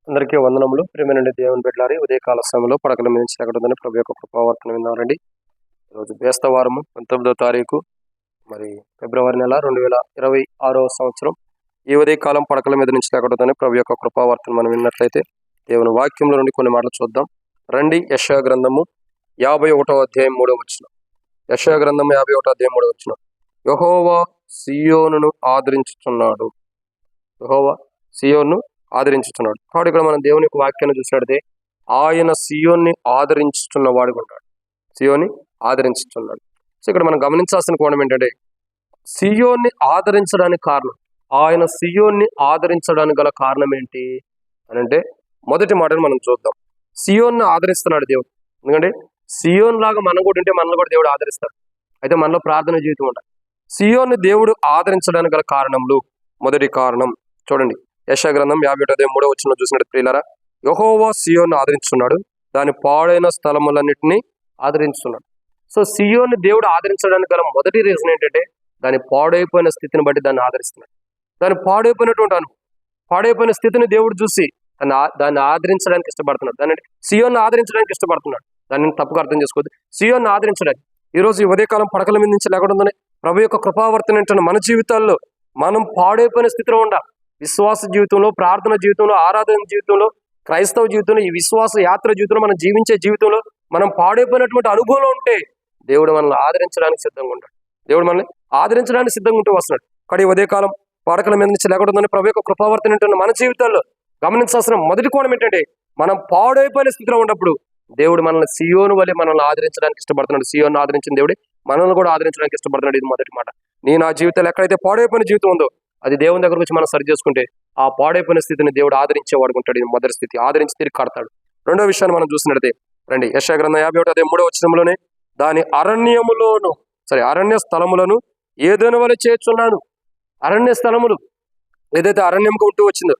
అందరికీ వందనములు. ప్రియమైన దేవుని బిడ్డలారా, ఉదయకాల సమయంలో పడకల మీద నుంచి ఎక్కడుందని ప్రభు యొక్క కృపావర్తన విన్నారండి. ఈరోజు బేస్తవారము 19వ తారీఖు మరి ఫిబ్రవరి నెల 2026 సంవత్సరం. ఈ ఉదయకాలం పడకల మీద నుంచి ఎక్కడుందని ప్రభు యొక్క కృపావర్తన మనం విన్నట్లయితే దేవుని వాక్యంలో నుండి కొన్ని మాటలు చూద్దాం రండి. యెషయా గ్రంథము 51వ అధ్యాయం 3వ వచనం. యెషయా గ్రంథము 51వ అధ్యాయం 3వ వచనం. యెహోవా సీయోనును ఆదరించుచున్నాడు. యెహోవా సీయోను ఆదరించుతున్నాడు. కాబట్టి ఇక్కడ మనం దేవుని యొక్క వాక్యాన్ని చూసినట్లయితే ఆయన సీయోన్ని ఆదరించుతున్నవాడు ఉంటాడు. సీయోన్ని ఆదరించుతున్నాడు. సో ఇక్కడ మనం గమనించాల్సిన కోణం ఏంటంటే సీయోన్ని ఆదరించడానికి కారణం, ఆయన సీయోన్ని ఆదరించడానికి గల కారణం ఏంటి అని అంటే మొదటి మాటను మనం చూద్దాం. సీయోన్ని ఆదరిస్తున్నాడు దేవుడు. ఎందుకంటే సీయోన్ లాగా మనం కూడా ఉంటే మనల్ని కూడా దేవుడు ఆదరిస్తాడు. అయితే మనలో ప్రార్థన జీవితం ఉండాలి. సీయోన్ని దేవుడు ఆదరించడానికి గల కారణంలో మొదటి కారణం చూడండి, యెషయా గ్రంథం 51వ అధ్యాయం 3వ వచనంలో చూసినట్టు ప్రియులారా, యెహోవా సీయోను ఆదరించున్నాడు, దాని పాడైన స్థలములన్నింటినీ ఆదరించున్నాడు. సో సీయోన్ని దేవుడు ఆదరించడానికి గల మొదటి రీజన్ ఏంటంటే దాని పాడైపోయిన స్థితిని బట్టి దాన్ని ఆదరిస్తున్నాడు. దాన్ని పాడైపోయినటువంటి పాడైపోయిన స్థితిని దేవుడు చూసి దాన్ని ఆదరించడానికి ఇష్టపడుతున్నాడు. దాన్ని సీయోన్ని ఆదరించడానికి ఇష్టపడుతున్నాడు. దాన్ని తప్పుగా అర్థం చేసుకోవద్దు. సీయోన్ని ఆదరించడానికి ఈరోజు ఈ ఉదయకాలం పడకల మీద నుంచి లేకుండా ప్రభు యొక్క కృపావర్తన ఏంటంటే మన జీవితాల్లో మనం పాడైపోయిన స్థితిలో ఉండాలి. విశ్వాస జీవితంలో, ప్రార్థన జీవితంలో, ఆరాధన జీవితంలో, క్రైస్తవ జీవితంలో, ఈ విశ్వాస యాత్ర జీవితంలో, మనం జీవించే జీవితంలో మనం పాడైపోయినటువంటి అనుభవంలో ఉంటే దేవుడు మనల్ని ఆదరించడానికి సిద్ధంగా ఉంటాడు. దేవుడు మనల్ని ఆదరించడానికి సిద్ధంగా ఉంటూ వస్తున్నాడు. కానీ ఉదయకాలం పడకల మీద నుంచి లేకుండా ప్రభు యొక్క కృపావర్తన ఏంటంటే మన జీవితాల్లో గమనించాల్సిన మొదటి కోణం ఏంటంటే మనం పాడైపోయిన స్థితిలో ఉన్నప్పుడు దేవుడు మనల్ని సీయోను వలె మనల్ని ఆదరించడానికి ఇష్టపడుతున్నాడు. సీయోను ఆదరించిన దేవుడు మనల్ని కూడా ఆదరించడానికి ఇష్టపడుతున్నాడు. ఇది మొదటి మాట. నా జీవితంలో ఎక్కడైతే పాడైపోయిన జీవితం ఉందో అది దేవుని దగ్గర వచ్చి మనం సరి చేసుకుంటే ఆ పాడైపోయిన స్థితిని దేవుడు ఆదరించేవాడు ఉంటాడు. ఇది మొదటి స్థితి, ఆదరించి తిరిగి కడతాడు. రెండో విషయాన్ని మనం చూసినట్లయితే రండి, యెషయా గ్రంథం 51వ అధ్యాయం 3వ వచనంలోనే దాని అరణ్య స్థలములను ఏదైనా వలె చేర్చున్నాను. అరణ్య స్థలములు ఏదైతే అరణ్యంగా ఉంటూ వచ్చిందో,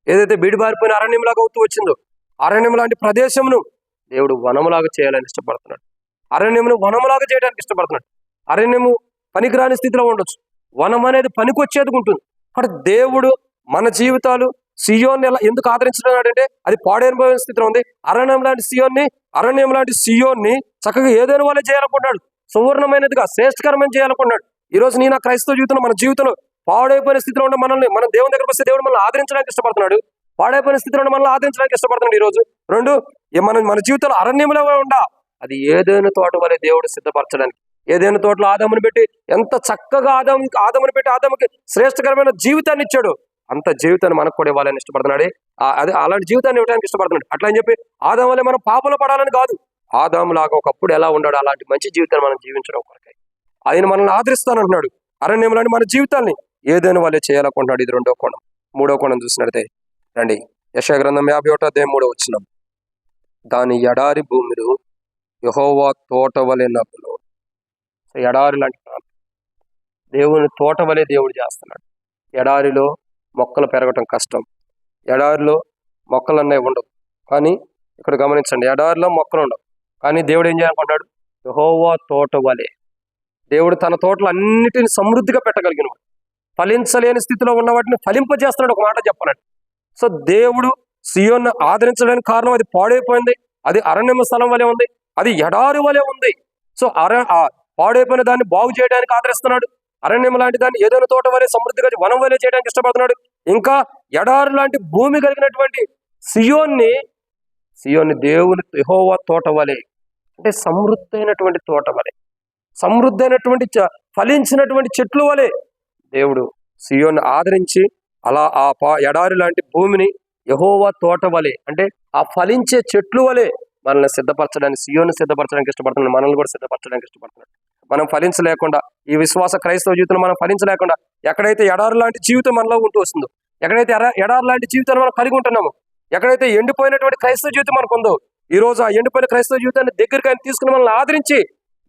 ఏదైతే బీడిబారిపోయిన అరణ్యంలాగా అవుతూ వచ్చిందో, అరణ్యం లాంటి ప్రదేశమును దేవుడు వనములాగా చేయాలని ఇష్టపడుతున్నాడు. అరణ్యమును వనములాగా చేయడానికి ఇష్టపడుతున్నాడు. అరణ్యము పనికిరాని స్థితిలో ఉండొచ్చు, వనం అనేది పనికొచ్చేది ఉంటుంది. కాబట్టి దేవుడు మన జీవితాలు సీయోన్ని ఎందుకు ఆదరించున్నాడు అంటే అది పాడైపోయిన స్థితిలో ఉంది. అరణ్యం లాంటి సీయోన్ని చక్కగా ఏదైనా వాళ్ళే చేయాలనుకుంటున్నాడు. సువర్ణమైనదిగా శ్రేష్టకరమైన చేయాలనుకుంటున్నాడు. ఈ రోజు నా క్రైస్తవ జీవితంలో మన జీవితంలో పాడైపోయిన స్థితిలో ఉన్న మనం దేవుని దగ్గరకు వస్తే దేవుడు మనల్ని ఆదరించడానికి ఇష్టపడుతున్నాడు. పాడైపోయిన స్థితిలో ఉన్న మనల్ని ఆదరించడానికి ఇష్టపడుతున్నాడు. ఈ రోజు రెండు, మన జీవితంలో అరణ్యంలో ఉండా అది ఏదైనా తోట వలె దేవుడు సిద్ధపరచడానికి. ఏదైనా తోటలో ఆదాముని పెట్టి ఎంత చక్కగా ఆదాముని పెట్టి ఆదాముకి శ్రేష్టకరమైన జీవితాన్ని ఇచ్చాడు, అంత జీవితాన్ని మనకు కూడా ఇవ్వాలని ఇష్టపడుతున్నాడు. అదే అలాంటి జీవితాన్ని ఇవ్వడానికి ఇష్టపడుతున్నాడు. అట్లా అని చెప్పి ఆదాము వల్లే మనం పాపంలో పడాలని కాదు. ఆదాము లాగా ఒకప్పుడు ఎలా ఉన్నాడు అలాంటి మంచి జీవితాన్ని మనం జీవించడం కొరకై ఆయన మనల్ని ఆదరిస్తానంటున్నాడు. అరణ్యంలోని మన జీవితాన్ని ఏదైనా వాళ్ళే చేయాలనుకుంటున్నాడు. ఇది రెండో కోణం. మూడో కోణం చూసినట్లయితే రండి, యెషయా గ్రంథం 51వ అధ్యాయం 3వ వచనం. దాని ఎడారి భూమిలో యెహోవా తోట వలె నవ్వును. ఎడారి లాంటి ప్రాంతం దేవుని తోట వలె దేవుడు చేస్తున్నాడు. ఎడారిలో మొక్కలు పెరగటం కష్టం, ఎడారిలో మొక్కలు అన్నీ ఉండవు. కానీ ఇక్కడ గమనించండి, ఎడారిలో మొక్కలు ఉండవు, కానీ దేవుడు ఏం చేయాలనుకుంటాడు? యెహోవా తోట వలె. దేవుడు తన తోటలో అన్నిటిని సమృద్ధిగా పెట్టగలిగిన వాడు. ఫలించలేని స్థితిలో ఉన్న వాటిని ఫలింపజేస్తున్నాడు. ఒక మాట చెప్పాలంటే, సో దేవుడు సీయోన్ని ఆదరించడానికి కారణం అది పాడైపోయింది, అది అరణ్య స్థలం వలె ఉంది, అది ఎడారి వలె ఉంది. సో పాడైపోయిన దాన్ని బాగు చేయడానికి ఆదరిస్తున్నాడు. అరణ్యం లాంటి దాన్ని ఏదైనా తోట వలె సమృద్ధిగా వనం వలె చేయడానికి ఇష్టపడుతున్నాడు. ఇంకా ఎడారి లాంటి భూమి కలిగినటువంటి సియోన్ని దేవుని యెహోవా తోట వలె, అంటే సమృద్ధైనటువంటి తోట వలె, సమృద్ధైనటువంటి ఫలించినటువంటి చెట్లు వలె దేవుడు సియోన్ని ఆదరించి అలా ఎడారి లాంటి భూమిని యెహోవా తోట వలె, అంటే ఆ ఫలించే చెట్లు వలె మనల్ని సిద్ధపరచడానికి, సీయోన్ని సిద్ధపరచడానికి ఇష్టపడుతున్నాడు. మనల్ని కూడా సిద్ధపరచడానికి ఇష్టపడుతున్నాడు. మనం ఫలించలేకుండా, ఈ విశ్వాస క్రైస్తవ జీవితంలో మనం ఫలించలేకుండా ఎక్కడైతే ఎడారి లాంటి జీవితం మనలో ఉంటూ వస్తుందో, ఎక్కడైతే ఎడారి లాంటి జీవితాన్ని మనం కలిగి ఉంటున్నామో, ఎక్కడైతే ఎండిపోయినటువంటి క్రైస్తవ జీవితం మనకు ఉందో, ఈ రోజు ఆ ఎండిపోయిన క్రైస్తవ జీవితాన్ని దగ్గరికి ఆయన తీసుకుని మనల్ని ఆదరించి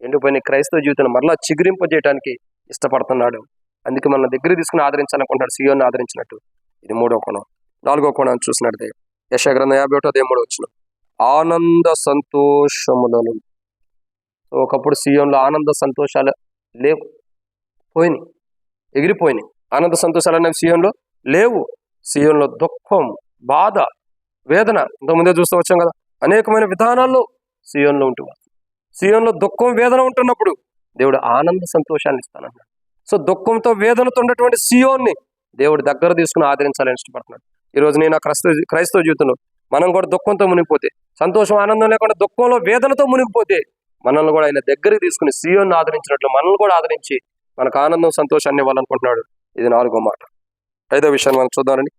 ఎండిపోయిన క్రైస్తవ జీవితాన్ని మరలా చిగురింపజేయడానికి ఇష్టపడుతున్నాడు. అందుకే మన దగ్గర తీసుకుని ఆదరించాలనుకుంటున్నాడు, సీయోన్ని ఆదరించినట్టు. ఇది మూడో కోణం. నాలుగో కోణాన్ని చూసినట్టే యెషయా గ్రంథం 51వ అధ్యాయం 3వ వచనం. ఆనంద సంతోషములను. ఒకప్పుడు సీయోన్లో ఆనంద సంతోషాలు లేవు, పోయినాయి, ఎగిరిపోయినాయి. ఆనంద సంతోషాలు అనేవి సీయోన్లో లేవు. సీయోన్లో దుఃఖం, బాధ, వేదన ఇంతకుముందే చూస్తూ వచ్చాం కదా, అనేకమైన విధానాల్లో సియోన్లో ఉంటున్నారు. సియోన్లో దుఃఖం వేదన ఉంటున్నప్పుడు దేవుడు ఆనంద సంతోషాన్ని ఇస్తానన్నాడు. సో దుఃఖంతో వేదనతో ఉన్నటువంటి సియోన్ని దేవుడు దగ్గర తీసుకుని ఆదరించాలని ఇష్టపడుతున్నాడు. ఈరోజు నేను ఆ క్రైస్తవ జీవితంలో మనం కూడా దుఃఖంతో మునిగిపోతే, సంతోషం ఆనందం లేకుండా దుఃఖంలో వేదనతో మునిగిపోతే, మనల్ని కూడా ఆయన దగ్గరికి తీసుకుని సియోన్ని ఆదరించినట్లు మనల్ని కూడా ఆదరించి మనకు ఆనందం సంతోషాన్ని ఇవ్వాలనుకుంటున్నాడు. ఇది 4వ మాట. 5వ విషయాన్ని మనం చూద్దామండి.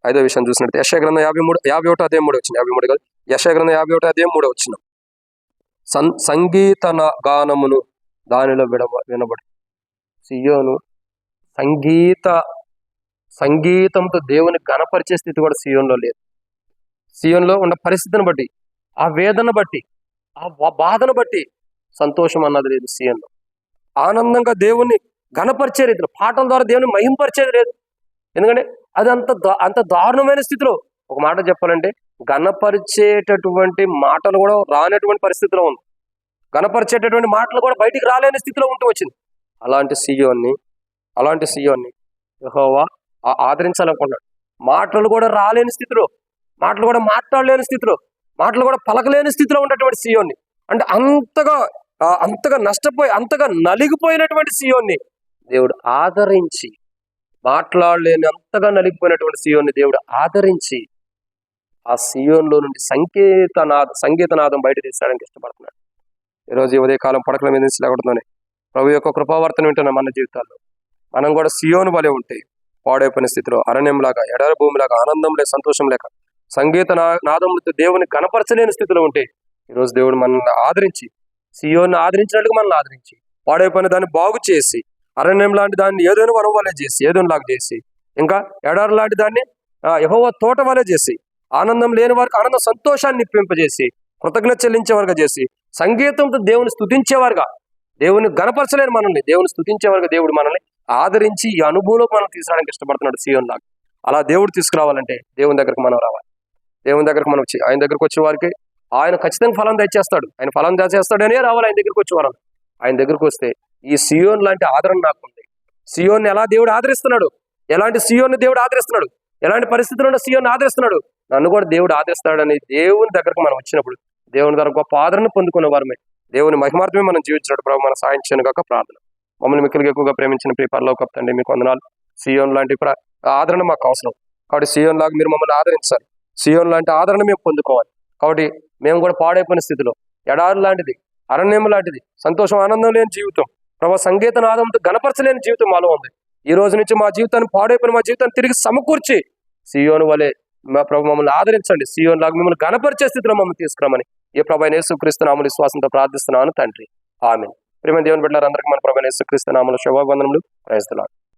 5వ విషయం చూసినట్టు యెషయా గ్రంథం 51 అధ్యాయం 3 వచ్చిన 53 కాదు, యెషయా గ్రంథం 51 అధ్యాయం 3 వచ్చిన సంగీత గానమును దానిలో వినబడు. సియోను సంగీతంతో దేవుని గణపరిచే స్థితి కూడా సియోన్లో లేదు. సియోన్లో ఉన్న పరిస్థితిని బట్టి, ఆ వేదన బట్టి, ఆ బాధను బట్టి సంతోషం అన్నది లేదు. సియోన్లో ఆనందంగా దేవుణ్ణి గణపరిచే రీతిలో పాటల ద్వారా దేవుని మహింపరిచేది లేదు. ఎందుకంటే అది అంత దారుణమైన స్థితిలో, ఒక మాట చెప్పాలంటే గణపరిచేటటువంటి మాటలు కూడా రానటువంటి పరిస్థితిలో ఉంది. గణపరిచేటటువంటి మాటలు కూడా బయటికి రాలేని స్థితిలో ఉంటూ వచ్చింది. అలాంటి సియోన్ని యెహోవా ఆదరించాలనుకున్నాడు. మాటలు కూడా రాలేని స్థితిలో, మాటలు కూడా మాట్లాడలేని స్థితిలో, మాటలు కూడా పలకలేని స్థితిలో ఉన్నటువంటి సియోన్ని, అంటే అంతగా నష్టపోయి, అంతగా నలిగిపోయినటువంటి సియోన్ని దేవుడు ఆదరించి, మాట్లాడలేని అంతగా నలిగిపోయినటువంటి సియోన్ని దేవుడు ఆదరించి ఆ సియోన్లో నుండి సంగీతనాదం బయట తీసుకోవడానికి ఇష్టపడుతున్నాడు. ఈరోజు ఉదయకాలం పడకల మీద నుంచి లేకపోతే ప్రభు యొక్క కృపావర్తన వింటున్నాం. మన జీవితాల్లో మనం కూడా సియోను వలె ఉంటే, పాడైపోయిన స్థితిలో, అరణ్యంలాగా, ఎడారి భూమిలాగా, ఆనందం లేక, సంతోషం లేక, నాదంతో దేవుని కనపరచలేని స్థితిలో ఉంటే, ఈరోజు దేవుడు మనల్ని ఆదరించి, సియోన్ని ఆదరించినట్టుగా మనల్ని ఆదరించి, పాడైపోయిన దాన్ని బాగు చేసి, అరణ్యం లాంటి దాన్ని ఏదైనా వరం వలె చేసి, ఏదోలాగా చేసి, ఇంకా ఎడారి లాంటి దాన్ని యెహోవా తోట వలె చేసి, ఆనందం లేని వారికి ఆనంద సంతోషాన్ని నిప్పింపజేసి, కృతజ్ఞత చెల్లించేవారుగా చేసి, సంగీతంతో దేవుని స్తుతించేవారుగా, దేవుని గణపరచలేని మనల్ని దేవుని స్తుతించేవారుగా దేవుడు మనల్ని ఆదరించి ఈ అనుభవంలోకి మనం తీసుకురావడానికి ఇష్టపడుతున్నాడు సియోన్ లాగా. అలా దేవుడు తీసుకురావాలంటే దేవుని దగ్గరకు మనం రావాలి. దేవుని దగ్గరకు మనం వచ్చి ఆయన దగ్గరకు వచ్చే వారికి ఆయన ఖచ్చితంగా ఫలం దయచేస్తాడు. ఆయన ఫలం దయచేస్తాడనే రావాలి ఆయన దగ్గరకు వచ్చేవారు. ఆయన దగ్గరకు వస్తే ఈ సియోన్ లాంటి ఆదరణ నాకుంది. సియోన్ని ఎలా దేవుడు ఆదరిస్తున్నాడు, ఎలాంటి సియోన్ని దేవుడు ఆదరిస్తున్నాడు, ఎలాంటి పరిస్థితుల్లో సియోన్ని ఆదరిస్తున్నాడు, నన్ను కూడా దేవుడు ఆదరిస్తాడని దేవుని దగ్గరకు మనం వచ్చినప్పుడు దేవుని దగ్గర గొప్ప ఆదరణ పొందుకున్న వారమే, దేవుని మహిమార్థమే మనం జీవించినట్టు ప్రభు మన సాయం చేయను కాక ప్రార్థన. మమ్మల్ని మిక్కిలిగా ఎక్కువగా ప్రేమించిన ప్రియ పరలోకపు తండ్రి, మీకు వందనాలు. సియోన్ లాంటి ఆదరణ మాకు అవసరం. కాబట్టి సియోన్ లాగా మీరు మమ్మల్ని ఆదరించాలి. సియోన్ లాంటి ఆదరణ మేము పొందుకోవాలి. కాబట్టి మేము కూడా పాడైపోయిన స్థితిలో, ఎడారి లాంటిది, అరణ్యం లాంటిది, సంతోషం ఆనందం లేని జీవితం, ప్రభు సంగీత నాదంతో గణపరచలేని జీవితం మాలో ఉంది. ఈ రోజు నుంచి మా జీవితాన్ని, పాడైపోయిన మా జీవితాన్ని తిరిగి సమకూర్చి సియోను వలె మా ప్రభు మమ్మల్ని ఆదరించండి. సియోన్ లాగా మిమ్మల్ని గణపరిచే స్థితిలో మమ్మల్ని తీసుకురామని ఈ ప్రభు యేసుక్రీస్తు నామములో విశ్వాసంతో ప్రార్థిస్తున్నాను తండ్రి, ఆమేన్. ప్రియమైన దేవుని బిడ్డలారందరికీ మన ప్రభు యేసుక్రీస్తు నామములో శుభవందనములు. Praise the lord.